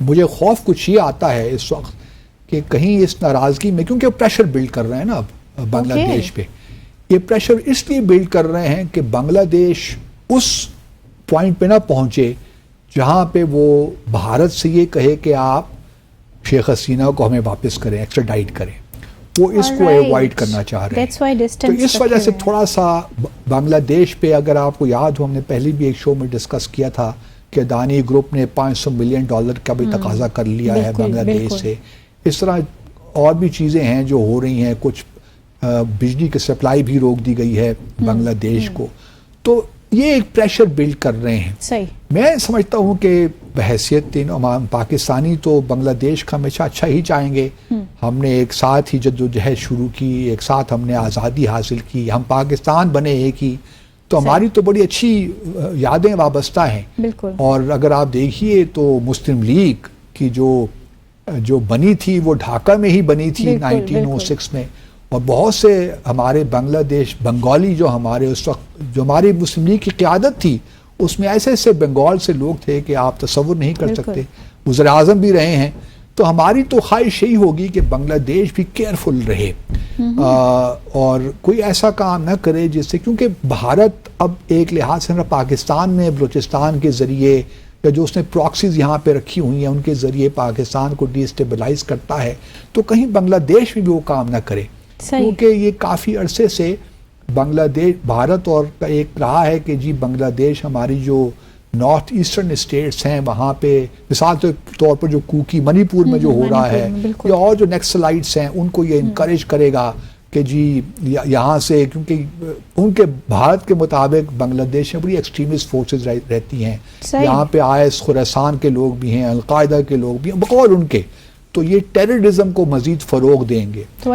Speaker 2: مجھے خوف کچھ یہ آتا ہے اس وقت کہ کہیں اس ناراضگی میں, کیونکہ پریشر بلڈ کر رہے ہیں نا اب بنگلہ دیش پہ, یہ پریشر اس لیے بلڈ کر رہے ہیں کہ بنگلہ دیش اس پوائنٹ پہ نہ پہنچے جہاں پہ وہ بھارت سے یہ کہے کہ آپ شیخ حسینہ کو ہمیں واپس کریں, ایکسٹراڈائٹ کریں. وہ اس کو ایوائڈ کرنا چاہ رہے ہیں. تو اس وجہ سے تھوڑا سا بنگلہ دیش پہ, اگر آپ کو یاد ہو ہم نے پہلے بھی ایک شو میں ڈسکس کیا تھا کہ اڈانی گروپ نے $500 ملین کا بھی تقاضا کر لیا ہے بنگلہ دیش سے. اس طرح اور بھی چیزیں ہیں جو ہو رہی ہیں, کچھ بجلی کی سپلائی بھی روک دی گئی ہے بنگلہ دیش کو. تو یہ ایک پریشر بلڈ کر رہے ہیں.
Speaker 1: صحیح.
Speaker 2: میں سمجھتا ہوں کہ بحیثیت پاکستانی تو بنگلہ دیش کا ہمیشہ اچھا ہی چاہیں گے. ہم نے ایک ساتھ ہی جدوجہد شروع کی, ایک ساتھ ہم نے آزادی حاصل کی, ہم پاکستان بنے ایک ہی, تو ہماری تو بڑی اچھی یادیں وابستہ ہیں.
Speaker 1: بالکل.
Speaker 2: اور اگر آپ دیکھیے تو مسلم لیگ کی جو بنی تھی وہ ڈھاکہ میں ہی بنی تھی 1906 میں, اور بہت سے ہمارے بنگلہ دیش بنگالی جو ہمارے اس وقت جو ہماری مسلم لیگ کی قیادت تھی اس میں ایسے ایسے بنگال سے لوگ تھے کہ آپ تصور نہیں کر سکتے, وزیر اعظم بھی رہے ہیں. تو ہماری تو خواہش یہی ہوگی کہ بنگلہ دیش بھی کیئرفل رہے اور کوئی ایسا کام نہ کرے جس سے, کیونکہ بھارت اب ایک لحاظ سے پاکستان میں بلوچستان کے ذریعے یا جو اس نے پراکسیز یہاں پہ رکھی ہوئی ہیں ان کے ذریعے پاکستان کو ڈی اسٹیبلائز کرتا ہے, تو کہیں بنگلہ دیش میں بھی وہ کام نہ کرے. کیونکہ یہ کافی عرصے سے بنگلہ دیش بھارت اور ایک رہا ہے کہ جی بنگلہ دیش ہماری جو نارتھ ایسٹرن اسٹیٹس ہیں وہاں پہ مثال کے طور پر جو کوکی منی پور میں جو ہو رہا ہے یا اور جو نیکسلائٹس ہیں ان کو یہ انکریج کرے گا کہ جی یہاں سے, کیونکہ ان کے بھارت کے مطابق بنگلہ دیش میں بڑی ایکسٹریمسٹ فورسز رہتی ہیں. یہاں پہ آئس خراسان کے لوگ بھی ہیں, القاعدہ کے لوگ بھی ہیں بقول ان کے, تو یہ ٹیررزم کو مزید فروغ دیں گے. تو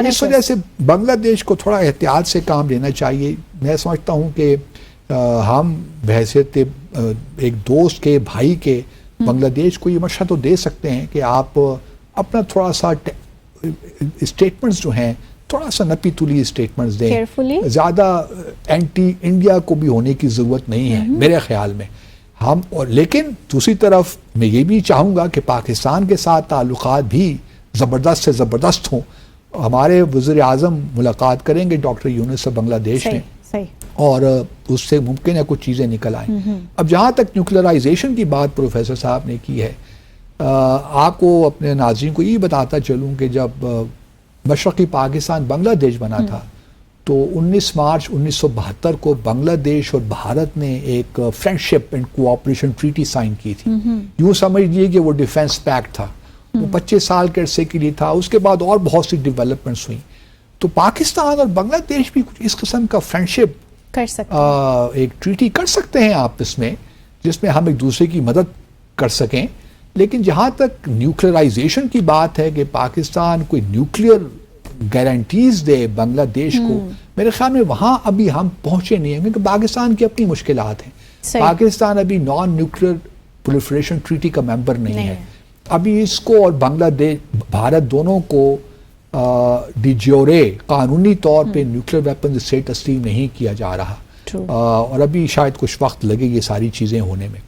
Speaker 2: اس وجہ سے بنگلہ دیش کو تھوڑا احتیاط سے کام لینا چاہیے. میں سمجھتا ہوں کہ ہم بحیثیت ایک دوست کے بھائی کے بنگلہ دیش کو یہ مشورہ تو دے سکتے ہیں کہ آپ اپنا تھوڑا سا اسٹیٹمنٹس جو ہیں تھوڑا سا نپی تلی اسٹیٹمنٹس دیں, زیادہ اینٹی انڈیا کو بھی ہونے کی ضرورت نہیں ہے میرے خیال میں. ہم اور لیکن دوسری طرف میں یہ بھی چاہوں گا کہ پاکستان کے ساتھ تعلقات بھی زبردست سے زبردست ہوں. ہمارے وزیر اعظم ملاقات کریں گے ڈاکٹر یونس سے بنگلہ دیش میں, اور اس سے ممکن ہے کچھ چیزیں نکل آئیں. اب جہاں تک نیوکلرائزیشن کی بات پروفیسر صاحب نے کی ہے, آپ کو اپنے ناظرین کو یہ بتاتا چلوں کہ جب مشرقی پاکستان بنگلہ دیش بنا تھا تو 19 مارچ 1972 کو بنگلہ دیش اور بھارت نے ایک friendship and cooperation treaty sign کی تھی. یوں سمجھ لیجیے کہ وہ ڈیفینس پیکٹ تھا, وہ 25 سال کے عرصے کے لیے تھا. اس کے بعد اور بہت سی ڈیولپمنٹس ہوئیں. تو پاکستان اور بنگلہ دیش بھی کچھ اس قسم کا فرینڈشپ
Speaker 1: کر سکتے ہیں,
Speaker 2: ایک ٹریٹی کر سکتے ہیں آپس میں, جس میں ہم ایک دوسرے کی مدد کر سکیں. لیکن جہاں تک نیوکلرائزیشن کی بات ہے کہ پاکستان کوئی نیوکلیئر گارنٹیز دے بنگلہ دیش کو, میرے خیال میں وہاں ابھی ہم پہنچے نہیں ہیں, کیونکہ پاکستان کی اپنی مشکلات ہیں. پاکستان ابھی نان نیوکلیئر پرولیفریشن ٹریٹی کا ممبر نہیں ہے. ابھی اس کو اور بنگلہ دیش بھارت دونوں کو ڈی جیورے قانونی طور پہ نیوکلیئر ویپنز سے تسلیم نہیں کیا جا رہا, اور ابھی شاید کچھ وقت لگے یہ ساری چیزیں ہونے میں.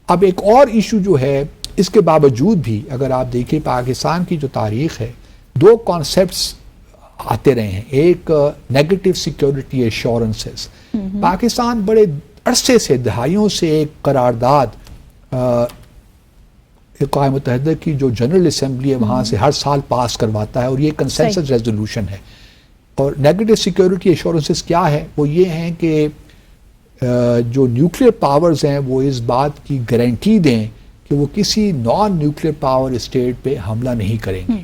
Speaker 2: اب ایک اور ایشو جو ہے, اس کے باوجود بھی اگر آپ دیکھیں پاکستان کی جو تاریخ ہے, دو کانسیپٹس آتے رہے ہیں. ایک نیگیٹو سیکیورٹی ایشورنسز. پاکستان بڑے عرصے سے دہائیوں سے ایک قرارداد اقوام متحدہ کی جو جنرل اسمبلی ہے وہاں سے ہر سال پاس کرواتا ہے, اور یہ کنسنسس ریزولوشن ہے. اور نیگیٹو سیکیورٹی ایشورنسز کیا ہے, وہ یہ ہیں کہ جو نیوکلیئر پاورز ہیں وہ اس بات کی گارنٹی دیں کہ وہ کسی نان نیوکلیئر پاور اسٹیٹ پہ حملہ نہیں کریں گے.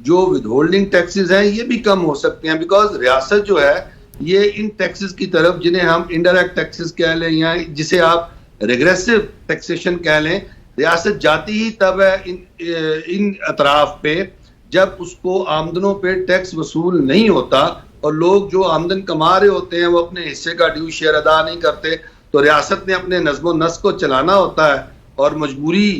Speaker 3: جو ود ہولڈنگ ٹیکسز ہیں یہ بھی کم ہو سکتے ہیں, بیکاز ریاست جو ہے یہ ان ٹیکسز کی طرف, جنہیں ہم انڈائریکٹ ٹیکسز کہہ لیں یا جسے آپ ریگریسو ٹیکسیشن کہہ لیں, ریاست جاتی ہی تب ہے ان اطراف پہ جب اس کو آمدنوں پہ ٹیکس وصول نہیں ہوتا, اور لوگ جو آمدن کما رہے ہوتے ہیں وہ اپنے حصے کا ڈیو شیئر ادا نہیں کرتے, تو ریاست نے اپنے نظم و نسق کو چلانا ہوتا ہے, اور مجبوری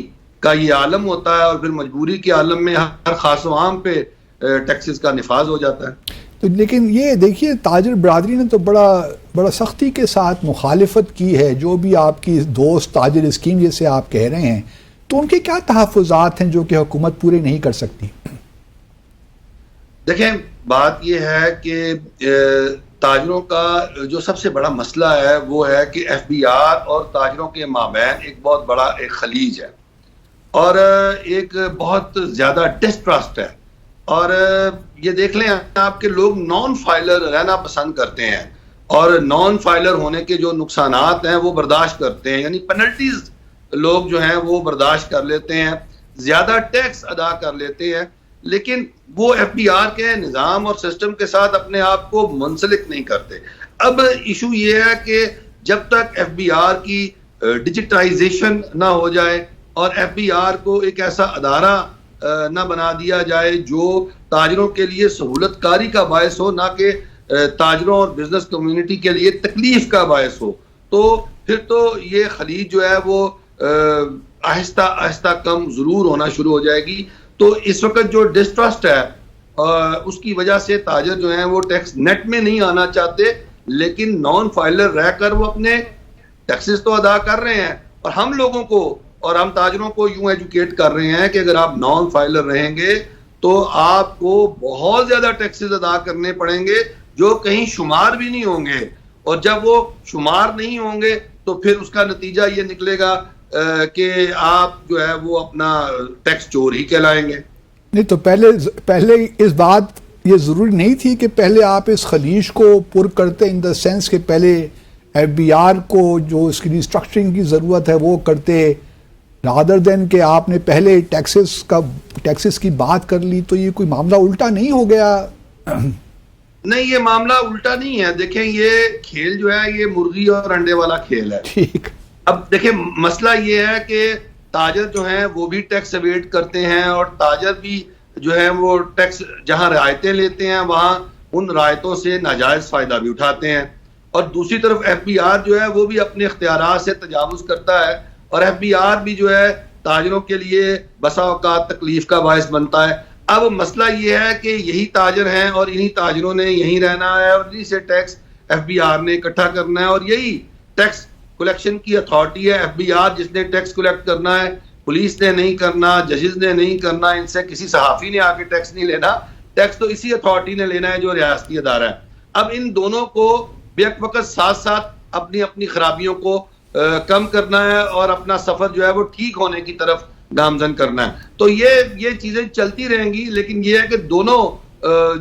Speaker 3: کا یہ عالم ہوتا ہے, اور پھر مجبوری کے عالم میں ہر خاص و عام پہ ٹیکسز کا نفاذ ہو جاتا ہے.
Speaker 2: تو لیکن یہ دیکھیے تاجر برادری نے تو بڑا سختی کے ساتھ مخالفت کی ہے, جو بھی آپ کی دوست تاجر اسکیم جیسے آپ کہہ رہے ہیں, تو ان کے کیا تحفظات ہیں جو کہ حکومت پورے نہیں کر سکتی؟
Speaker 3: دیکھیں بات یہ ہے کہ تاجروں کا جو سب سے بڑا مسئلہ ہے وہ ہے کہ ایف بی آر اور تاجروں کے مابین ایک بہت بڑا ایک خلیج ہے, اور ایک بہت زیادہ ڈسٹرسٹ ہے, اور یہ دیکھ لیں آپ کے لوگ نان فائلر رہنا پسند کرتے ہیں, اور نان فائلر ہونے کے جو نقصانات ہیں وہ برداشت کرتے ہیں, یعنی پینلٹیز لوگ جو ہیں وہ برداشت کر لیتے ہیں, زیادہ ٹیکس ادا کر لیتے ہیں, لیکن وہ ایف بی آر کے نظام اور سسٹم کے ساتھ اپنے آپ کو منسلک نہیں کرتے. اب ایشو یہ ہے کہ جب تک ایف بی آر کی ڈیجیٹائزیشن نہ ہو جائے اور ایف بی آر کو ایک ایسا ادارہ نہ بنا دیا جائے جو تاجروں کے لیے سہولت کاری کا باعث ہو, نہ کہ تاجروں اور بزنس کمیونٹی کے لیے تکلیف کا باعث ہو, تو پھر تو یہ خلیج جو ہے وہ آہستہ آہستہ کم ضرور ہونا شروع ہو جائے گی. تو اس وقت جو ڈسٹرسٹ ہے اس کی وجہ سے تاجر جو ہیں وہ ٹیکس نیٹ میں نہیں آنا چاہتے, لیکن نان فائلر رہ کر وہ اپنے ٹیکسز تو ادا کر رہے ہیں, اور ہم لوگوں کو اور ہم تاجروں کو یوں ایجوکیٹ کر رہے ہیں کہ اگر آپ نان فائلر رہیں گے تو آپ کو بہت زیادہ ٹیکسز ادا کرنے پڑیں گے جو کہیں شمار بھی نہیں ہوں گے, اور جب وہ شمار نہیں ہوں گے تو پھر اس کا نتیجہ یہ نکلے گا کہ آپ جو ہے وہ اپنا ٹیکس چور ہی کہلائیں گے.
Speaker 2: نہیں تو پہلے اس بات یہ ضروری نہیں تھی کہ پہلے آپ اس خلیج کو پر کرتے, ان دا سینس کہ پہلے ایف بی آر کو جو اس کی ریسٹرکچرنگ کی ضرورت ہے وہ کرتے, رادر دین کہ آپ نے پہلے ٹیکسز کی بات کر لی, تو یہ کوئی معاملہ الٹا نہیں ہو گیا؟
Speaker 3: نہیں, یہ معاملہ الٹا نہیں ہے. دیکھیں یہ کھیل جو ہے یہ مرغی اور انڈے والا کھیل ہے.
Speaker 2: ٹھیک.
Speaker 3: اب دیکھیں مسئلہ یہ ہے کہ تاجر جو ہیں وہ بھی ٹیکس ایویڈ کرتے ہیں, اور تاجر بھی جو ہے وہ ٹیکس جہاں رعایتیں لیتے ہیں وہاں ان رعایتوں سے ناجائز فائدہ بھی اٹھاتے ہیں, اور دوسری طرف ایف بی آر جو ہے وہ بھی اپنے اختیارات سے تجاوز کرتا ہے, اور ایف بی آر بھی جو ہے تاجروں کے لیے بسا اوقات تکلیف کا باعث بنتا ہے. اب مسئلہ یہ ہے کہ یہی تاجر ہیں اور انہی تاجروں نے یہیں رہنا ہے, اور انہی سے ٹیکس ایف بی آر نے اکٹھا کرنا ہے, اور یہی ٹیکس کلیکشن کی اتھارٹی ہے ایف بی آر, جس نے ٹیکس کلیکٹ کرنا ہے. پولیس نے نہیں کرنا, ججز نے نہیں کرنا, ان سے کسی صحافی نے آ کے ٹیکس نہیں لینا, ٹیکس تو اسی اتھارٹی نے لینا ہے جو ریاستی ادارہ ہے. اب ان دونوں کو بیک وقت ساتھ ساتھ اپنی اپنی خرابیوں کو کم کرنا ہے اور اپنا سفر جو ہے وہ ٹھیک ہونے کی طرف گامزن کرنا ہے. تو یہ چیزیں چلتی رہیں گی, لیکن یہ ہے کہ دونوں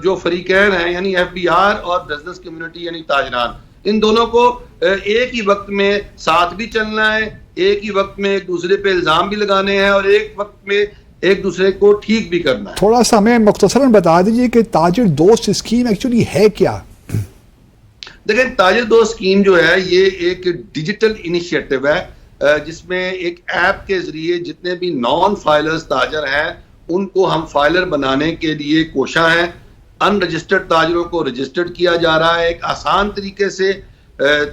Speaker 3: جو فریقین ہیں یعنی ایف بی آر اور بزنس کمیونٹی یعنی تاجران, ان دونوں کو ایک ہی وقت میں ساتھ بھی چلنا ہے, ایک ہی وقت میں ایک دوسرے پہ الزام بھی لگانے ہیں, اور ایک وقت میں ایک دوسرے کو ٹھیک بھی کرنا ہے.
Speaker 2: تھوڑا سا ہمیں مختصراً بتا دیجئے کہ تاجر دوست اسکیم ایکچولی ہے کیا؟
Speaker 3: دیکھیں تاجر دوست اسکیم جو ہے یہ ایک ڈیجیٹل انیشیٹو ہے جس میں ایک ایپ کے ذریعے جتنے بھی نان فائلرز تاجر ہیں ان کو ہم فائلر بنانے کے لیے کوشاں ہیں. ان رجسٹرڈ تاجروں کو رجسٹرڈ کیا جا رہا ہے ایک آسان طریقے سے,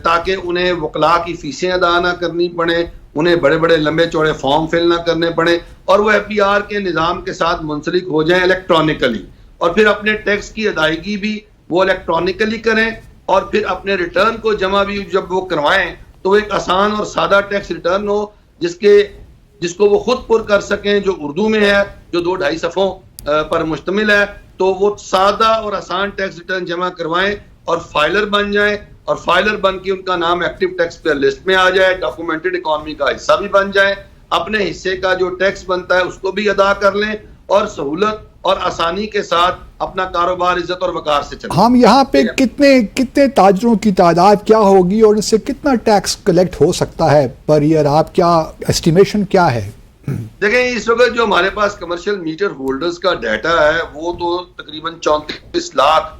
Speaker 3: تاکہ انہیں وکلاء کی فیسیں ادا نہ کرنی پڑیں, انہیں بڑے بڑے لمبے چوڑے فارم فل نہ کرنے پڑیں, اور وہ ایف بی آر کے نظام کے ساتھ منسلک ہو جائیں الیکٹرانکلی, اور پھر اپنے ٹیکس کی ادائیگی بھی وہ الیکٹرانکلی کریں, اور پھر اپنے ریٹرن کو جمع بھی جب وہ کروائیں تو وہ ایک آسان اور سادہ ٹیکس ریٹرن ہو جس کو وہ خود پر کر سکیں, جو اردو میں ہے, جو 2-2.5 صفحوں پر مشتمل ہے. تو وہ سادہ اور آسان ٹیکس ریٹرن جمع کروائیں اور فائلر بن جائیں, اور فائلر بن کے ان کا نام ایکٹیو ٹیکس پیئر لسٹ میں آ جائے, ڈاکومنٹڈ اکانومی کا حصہ بھی بن جائیں, اپنے حصے کا جو ٹیکس بنتا ہے اس کو بھی ادا کر لیں, اور سہولت اور آسانی کے ساتھ اپنا کاروبار عزت اور وقار سے چلیں.
Speaker 2: ہم یہاں پہ کتنے تاجروں کی تعداد کیا ہوگی اور اس سے کتنا ٹیکس کلیکٹ ہو سکتا ہے پر ایئر؟ آپ کیا ایسٹیمیشن کیا ہے؟
Speaker 3: دیکھیں اس وقت جو ہمارے پاس کمرشل میٹر ہولڈرز کا ڈیٹا ہے وہ تو تقریباً 34 لاکھ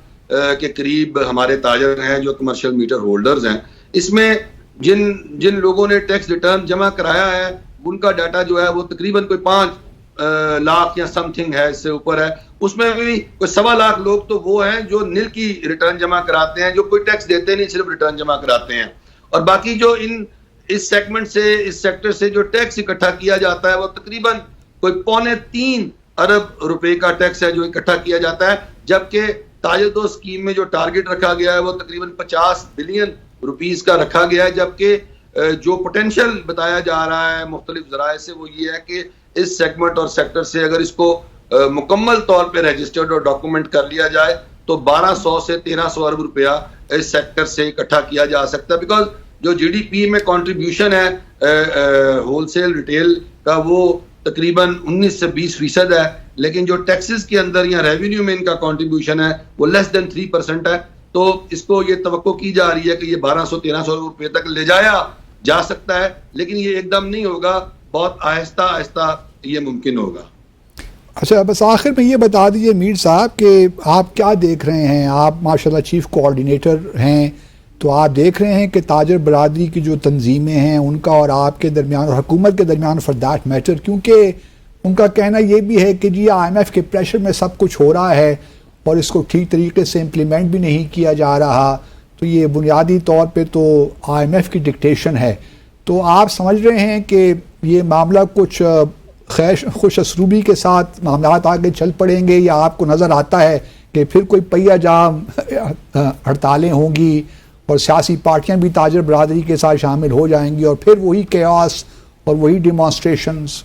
Speaker 3: کے قریب ہمارے تاجر ہیں جو کمرشل میٹر ہولڈرز ہیں. اس میں جن لوگوں نے ٹیکس ریٹرن جمع کرایا ہے ان کا ڈیٹا جو ہے وہ تقریباً کوئی 5 لاکھ یا سم تھنگ ہے, اس سے اوپر ہے. اس میں بھی کوئی 1.25 لاکھ لوگ تو وہ ہیں جو نل کی ریٹرن جمع کراتے ہیں, جو کوئی ٹیکس دیتے نہیں, صرف ریٹرن جمع کراتے ہیں. اور باقی جو اس سیگمنٹ سے, اس سیکٹر سے جو ٹیکس اکٹھا کیا جاتا ہے وہ تقریباً کوئی 3.25 ارب روپے کا ٹیکس ہے جو اکٹھا کیا جاتا ہے, جبکہ تاجر دو اسکیم میں جو ٹارگٹ رکھا گیا ہے وہ تقریباً 50 بلین روپیز کا رکھا گیا ہے. جبکہ جو پوٹینشیل بتایا جا رہا ہے مختلف ذرائع سے وہ یہ ہے کہ اس سیگمنٹ اور سیکٹر سے اگر اس کو مکمل طور پہ رجسٹرڈ اور ڈاکومنٹ کر لیا جائے تو 1200 سے 1300 ارب روپیہ اس سیکٹر سے اکٹھا کیا جا سکتا ہے. بیکاز جو جی ڈی پی میں کنٹریبیوشن ہے ہول سیل ریٹیل کا وہ تقریباً 19 سے 20% ہے, لیکن جو ٹیکسز کے اندر یا ریونیو میں ان کا کنٹریبیوشن ہے وہ لیس دین 3% ہے. تو اس کو یہ توقع کی جا رہی ہے کہ یہ 1200-1300 روپے تک لے جایا جا سکتا ہے, لیکن یہ ایک دم نہیں ہوگا, بہت آہستہ آہستہ یہ ممکن ہوگا.
Speaker 2: اچھا بس آخر میں یہ بتا دیجئے میر صاحب کہ آپ کیا دیکھ رہے ہیں, آپ ماشاءاللہ چیف کوآرڈینیٹر ہیں, تو آپ دیکھ رہے ہیں کہ تاجر برادری کی جو تنظیمیں ہیں ان کا اور آپ کے درمیان اور حکومت کے درمیان فار دیٹ میٹر, کیونکہ ان کا کہنا یہ بھی ہے کہ جی آئی ایم ایف کے پریشر میں سب کچھ ہو رہا ہے اور اس کو ٹھیک طریقے سے امپلیمنٹ بھی نہیں کیا جا رہا, تو یہ بنیادی طور پہ تو آئی ایم ایف کی ڈکٹیشن ہے. تو آپ سمجھ رہے ہیں کہ یہ معاملہ کچھ خوش اسلوبی کے ساتھ معاملات آگے چل پڑیں گے, یا آپ کو نظر آتا ہے کہ پھر کوئی پہیہ جام ہڑتالیں ہوں گی اور سیاسی پارٹیاں بھی تاجر برادری کے ساتھ شامل ہو جائیں گی اور پھر وہی کیاس اور وہی ڈیمانسٹریشنز؟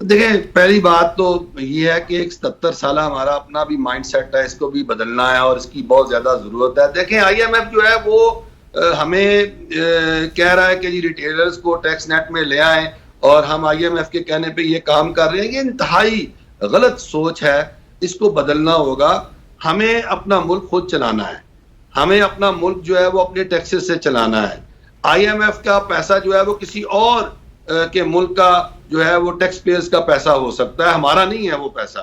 Speaker 3: دیکھیں پہلی بات تو یہ ہے کہ ایک 77 سالہ ہمارا اپنا بھی مائنڈ سیٹ ہے, اس کو بھی بدلنا ہے اور اس کی بہت زیادہ ضرورت ہے. دیکھیں آئی ایم ایف جو ہے وہ ہمیں کہہ رہا ہے کہ جی ریٹیلرز کو ٹیکس نیٹ میں لے آئیں اور ہم آئی ایم ایف کے کہنے پہ یہ کام کر رہے ہیں. یہ انتہائی غلط سوچ ہے, اس کو بدلنا ہوگا. ہمیں اپنا ملک خود چلانا ہے, ہمیں اپنا ملک جو ہے وہ اپنے ٹیکسز سے چلانا ہے. آئی ایم ایف کا پیسہ جو ہے وہ کسی اور کے ملک کا جو ہے وہ ٹیکس پیئرز کا پیسہ ہو سکتا ہے, ہمارا نہیں ہے وہ پیسہ.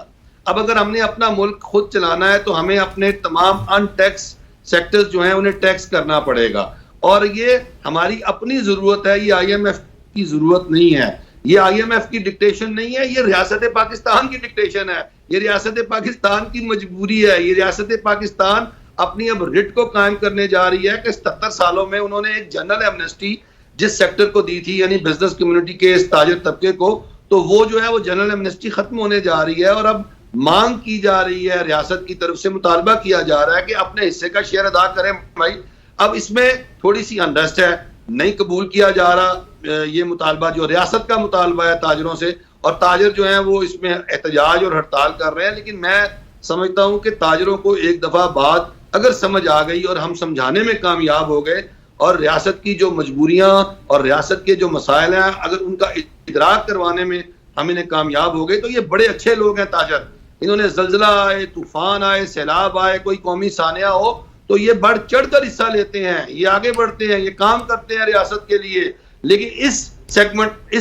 Speaker 3: اب اگر ہم نے اپنا ملک خود چلانا ہے تو ہمیں اپنے تمام ان ٹیکس سیکٹرز جو ہیں انہیں ٹیکس کرنا پڑے گا, اور یہ ہماری اپنی ضرورت ہے, یہ آئی ایم ایف کی ضرورت نہیں ہے, یہ آئی ایم ایف کی ڈکٹیشن نہیں ہے, یہ ریاست پاکستان کی ڈکٹیشن ہے, یہ ریاست پاکستان کی مجبوری ہے. یہ ریاست پاکستان اپنی اب رٹ کو قائم کرنے جا رہی ہے کہ 77 سالوں میں انہوں نے ایک جنرل ایمنسٹی جس سیکٹر کو دی تھی, یعنی بزنس کمیونٹی کے اس تاجر طبقے کو, تو وہ جو ہے وہ جنرل ایمنسٹی ختم ہونے جا رہی ہے. اور اب مانگ کی جا رہی ہے, ریاست کی طرف سے مطالبہ کیا جا رہا ہے کہ اپنے حصے کا شیئر ادا کریں بھائی. اب اس میں تھوڑی سی انرسٹ ہے, نہیں قبول کیا جا رہا یہ مطالبہ جو ریاست کا مطالبہ ہے تاجروں سے, اور تاجر جو ہیں وہ اس میں احتجاج اور ہڑتال کر رہے ہیں. لیکن میں سمجھتا ہوں کہ تاجروں کو ایک دفعہ بات اگر سمجھ آ گئی اور ہم سمجھانے میں کامیاب ہو گئے اور ریاست کی جو مجبوریاں اور ریاست کے جو مسائل ہیں اگر ان کا ادراک کروانے میں ہم انہیں کامیاب ہو گئے, تو یہ بڑے اچھے لوگ ہیں تاجر. انہوں نے زلزلہ آئے, طوفان آئے, سیلاب آئے, کوئی قومی سانحہ ہو تو یہ بڑھ چڑھ کر حصہ لیتے ہیں, یہ آگے بڑھتے ہیں, یہ کام کرتے ہیں ریاست کے لیے. لیکن اس سیگمنٹ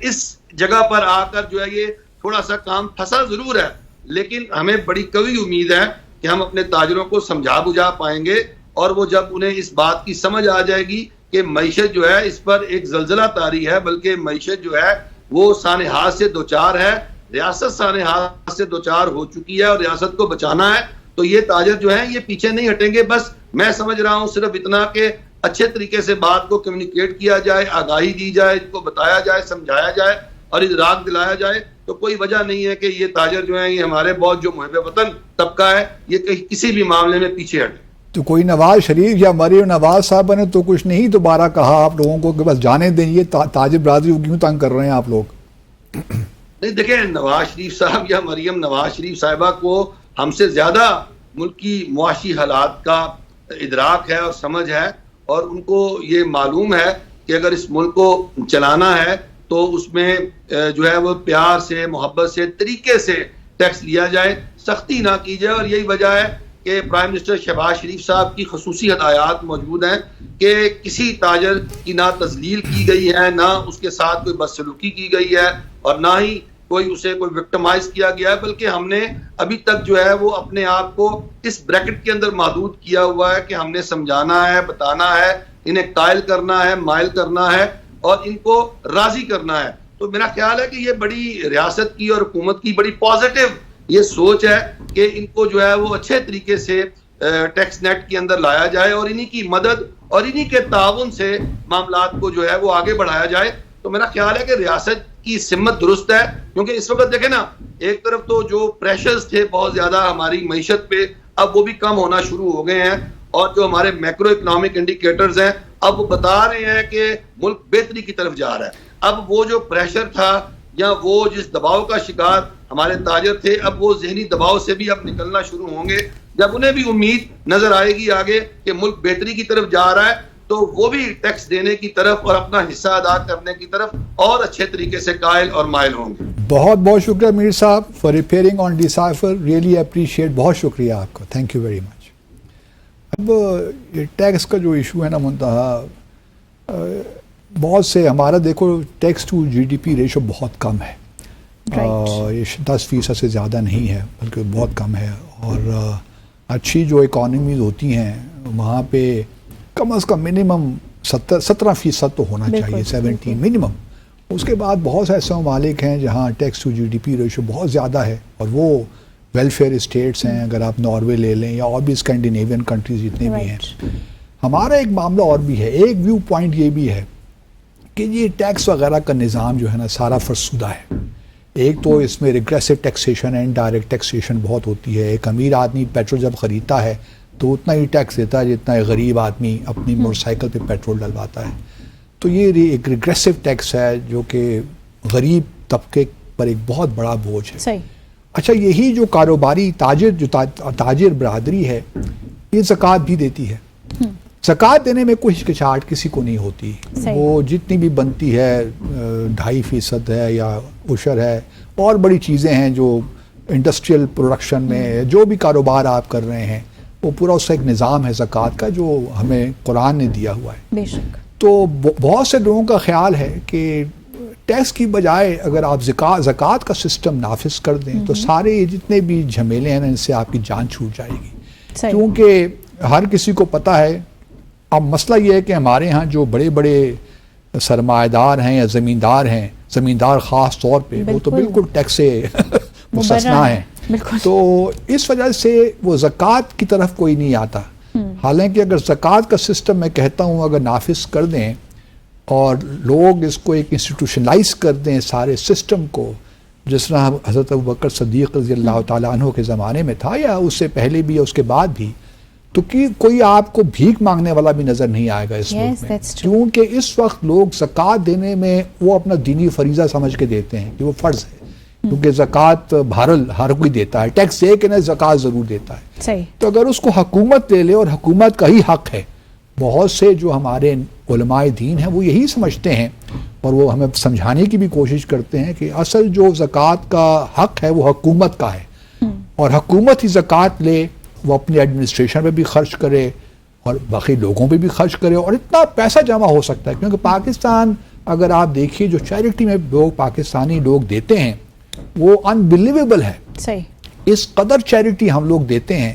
Speaker 3: اس جگہ پر آ کر جو ہے یہ تھوڑا سا کام پھنسا ضرور ہے, لیکن ہمیں بڑی قوی امید ہے کہ ہم اپنے تاجروں کو سمجھا بجھا پائیں گے, اور وہ جب انہیں اس بات کی سمجھ آ جائے گی کہ معیشت جو ہے اس پر ایک زلزلہ طاری ہے, بلکہ معیشت جو ہے وہ سانحات سے دوچار ہے, ریاست سانحات سے دوچار ہو چکی ہے اور ریاست کو بچانا ہے, تو یہ تاجر جو ہیں یہ پیچھے نہیں ہٹیں گے. بس میں سمجھ رہا ہوں صرف اتنا کہ اچھے طریقے سے بات کو کمیونیکیٹ کیا جائے, آگاہی دی جائے, ان کو بتایا جائے, سمجھایا جائے اور ادراک دلایا جائے, تو کوئی وجہ نہیں ہے کہ یہ تاجر جو ہیں یہ ہمارے بہت جو محب وطن طبقہ ہے یہ کسی بھی معاملے میں پیچھے ہٹے.
Speaker 2: تو کوئی نواز شریف یا مریم نواز صاحب نے تو کچھ نہیں دوبارہ کہا آپ لوگوں کو کہ بس جانے دیں, یہ تاجر برادری کو کیوں تنگ کر رہے ہیں آپ لوگ؟
Speaker 3: نہیں دیکھیں, نواز شریف صاحب یا مریم نواز شریف صاحبہ کو ہم سے زیادہ ملک کی معاشی حالات کا ادراک ہے اور سمجھ ہے, اور ان کو یہ معلوم ہے کہ اگر اس ملک کو چلانا ہے تو اس میں جو ہے وہ پیار سے, محبت سے, طریقے سے ٹیکس لیا جائے, سختی نہ کی جائے. اور یہی وجہ ہے کہ پرائم منسٹر شہباز شریف صاحب کی خصوصی ہدایات موجود ہیں کہ کسی تاجر کی نہ تذلیل کی گئی ہے، نہ اس کے ساتھ کوئی بدسلوکی کی گئی ہے، اور نہ ہی اسے کوئی وکٹمائز کیا گیا ہے، بلکہ ہم نے ابھی تک جو ہے وہ اپنے آپ کو اس بریکٹ کے اندر محدود کیا ہوا ہے کہ ہم نے سمجھانا ہے، بتانا ہے، انہیں قائل کرنا ہے، مائل کرنا ہے اور ان کو راضی کرنا ہے. تو میرا خیال ہے کہ یہ بڑی ریاست کی اور حکومت کی بڑی پازیٹیو یہ سوچ ہے کہ ان کو جو ہے وہ اچھے طریقے سے ٹیکس نیٹ کے اندر لایا جائے اور انہی کی مدد اور انہی کے تعاون سے معاملات کو جو ہے وہ آگے بڑھایا جائے. تو میرا خیال ہے کہ ریاست کی سمت درست ہے، کیونکہ اس وقت دیکھیں نا، ایک طرف تو جو پریشرز تھے بہت زیادہ ہماری معیشت پہ، اب وہ بھی کم ہونا شروع ہو گئے ہیں، اور جو ہمارے میکرو اکنامک انڈیکیٹرز ہیں اب وہ بتا رہے ہیں کہ ملک بہتری کی طرف جا رہا ہے. اب وہ جو پریشر تھا یا وہ جس دباؤ کا شکار ہمارے تاجر تھے، اب وہ ذہنی دباؤ سے بھی اب نکلنا شروع ہوں گے. جب انہیں بھی امید نظر آئے گی آگے کہ ملک بہتری کی طرف جا رہا ہے، تو وہ بھی ٹیکس دینے کی طرف اور اپنا حصہ ادا کرنے کی طرف اور اچھے طریقے سے قائل اور مائل ہوں گے.
Speaker 2: بہت بہت شکریہ میر صاحب for appearing on decipher, really appreciate, بہت شکریہ آپ کا، تھینک یو ویری مچ. اب یہ ٹیکس کا جو ایشو ہے نا منتہا، بہت سے ہمارا دیکھو tax to G D P ratio بہت کم ہے، یہ 10% سے زیادہ نہیں ہے بلکہ بہت کم ہے. اور اچھی جو اکانومیز ہوتی ہیں وہاں پہ کم از کم منیمم 17% تو ہونا چاہیے، 17 منیمم. اس کے بعد بہت سے ایسے ممالک ہیں جہاں tax to G D P ratio بہت زیادہ ہے، اور وہ ویلفیئر اسٹیٹس ہیں، اگر آپ ناروے لے لیں یا اور بھی اسکینڈینیوین کنٹریز جتنے بھی ہیں. ہمارا ایک معاملہ اور بھی ہے، ایک ویو پوائنٹ یہ بھی ہے کہ یہ ٹیکس وغیرہ کا نظام جو ہے نا سارا فرسودہ ہے. ایک تو اس میں regressive taxation and direct taxation بہت ہوتی ہے. ایک امیر آدمی پیٹرول جب خریدتا ہے تو اتنا ہی ٹیکس دیتا ہے جتنا ایک غریب آدمی اپنی موٹر سائیکل پہ پیٹرول ڈلواتا ہے. تو یہ ایک ریگریسو ٹیکس ہے جو کہ غریب طبقے پر ایک بہت بڑا بوجھ ہے.
Speaker 1: صحیح.
Speaker 2: اچھا، یہی جو کاروباری تاجر برادری ہے یہ زکوٰۃ بھی دیتی ہے. زکوٰۃ دینے میں کوئی ہچکچاہٹ کسی کو نہیں ہوتی. وہ جتنی بھی بنتی ہے 2.5% ہے یا عشر ہے، اور بڑی چیزیں ہیں جو انڈسٹریل پروڈکشن میں جو بھی کاروبار آپ کر رہے ہیں وہ پورا اس کا ایک نظام ہے زکوٰۃ کا جو ہمیں قرآن نے دیا ہوا ہے.
Speaker 1: بے شک. تو
Speaker 2: بہت سے لوگوں کا خیال ہے کہ ٹیکس کی بجائے اگر آپ زکوٰۃ کا سسٹم نافذ کر دیں تو سارے جتنے بھی جھمیلے ہیں ان سے آپ کی جان چھوٹ جائے گی. کیونکہ ہر کسی کو پتہ ہے. اب مسئلہ یہ ہے کہ ہمارے ہاں جو بڑے بڑے سرمایہ دار ہیں یا زمیندار ہیں، زمیندار خاص طور پہ، وہ تو بالکل ٹیکس سے مستثنا ہیں. تو اس وجہ سے وہ زکوٰۃ کی طرف کوئی نہیں آتا. حالانکہ اگر زکوٰۃ کا سسٹم میں کہتا ہوں اگر نافذ کر دیں اور لوگ اس کو ایک انسٹیٹیوشنلائز کر دیں سارے سسٹم کو، جس طرح حضرت ابوبکر صدیق رضی اللہ تعالیٰ عنہ کے زمانے میں تھا یا اس سے پہلے بھی یا اس کے بعد بھی، تو کہ کوئی آپ کو بھیک مانگنے والا بھی نظر نہیں آئے گا اس ملک میں. کیونکہ اس وقت لوگ زکوٰۃ دینے میں وہ اپنا دینی فریضہ سمجھ کے دیتے ہیں کہ وہ فرض ہے، کیونکہ زکوٰۃ بہرحال ہر کوئی دیتا ہے، ٹیکس دے کے نہ زکوٰۃ ضرور دیتا ہے. تو اگر اس کو حکومت لے لے اور حکومت کا ہی حق ہے، بہت سے جو ہمارے علماء دین ہیں وہ یہی سمجھتے ہیں اور وہ ہمیں سمجھانے کی بھی کوشش کرتے ہیں کہ اصل جو زکوٰۃ کا حق ہے وہ حکومت کا ہے، اور حکومت ہی زکوٰۃ لے، وہ اپنی ایڈمنسٹریشن پہ بھی خرچ کرے اور باقی لوگوں پہ بھی خرچ کرے، اور اتنا پیسہ جمع ہو سکتا ہے. کیونکہ پاکستان اگر آپ دیکھیے جو چیریٹی میں لوگ پاکستانی لوگ دیتے ہیں وہ انبلیویبل ہے. اس قدر چیریٹی ہم لوگ دیتے ہیں،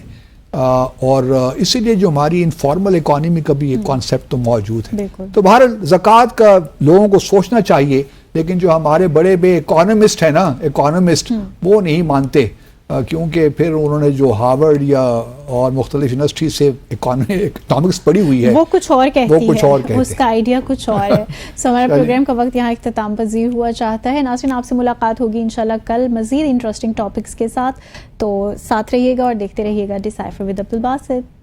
Speaker 2: اور اسی لیے جو ہماری انفارمل اکانومی کا بھی ایک کانسیپٹ تو موجود ہے. تو بہرحال زکوٰۃ کا لوگوں کو سوچنا چاہیے، لیکن جو ہمارے بڑے بے اکانومسٹ ہیں نا، اکانومسٹ، وہ نہیں مانتے، کیونکہ پھر انہوں نے جو ہارورڈ یا اور مختلف یونیورسٹی سے اکنامکس پڑھی ہوئی ہے
Speaker 1: وہ کچھ اور کہتی ہے، اس کا آئیڈیا کچھ اور ہے. سو ہمارا پروگرام کا وقت یہاں اختتام پذیر ہوا چاہتا ہے. ناظرین، آپ سے ملاقات ہوگی انشاءاللہ کل مزید انٹرسٹنگ ٹاپکس کے ساتھ، تو ساتھ رہیے گا اور دیکھتے رہیے گا ڈیسائفر ود عبدالباسط.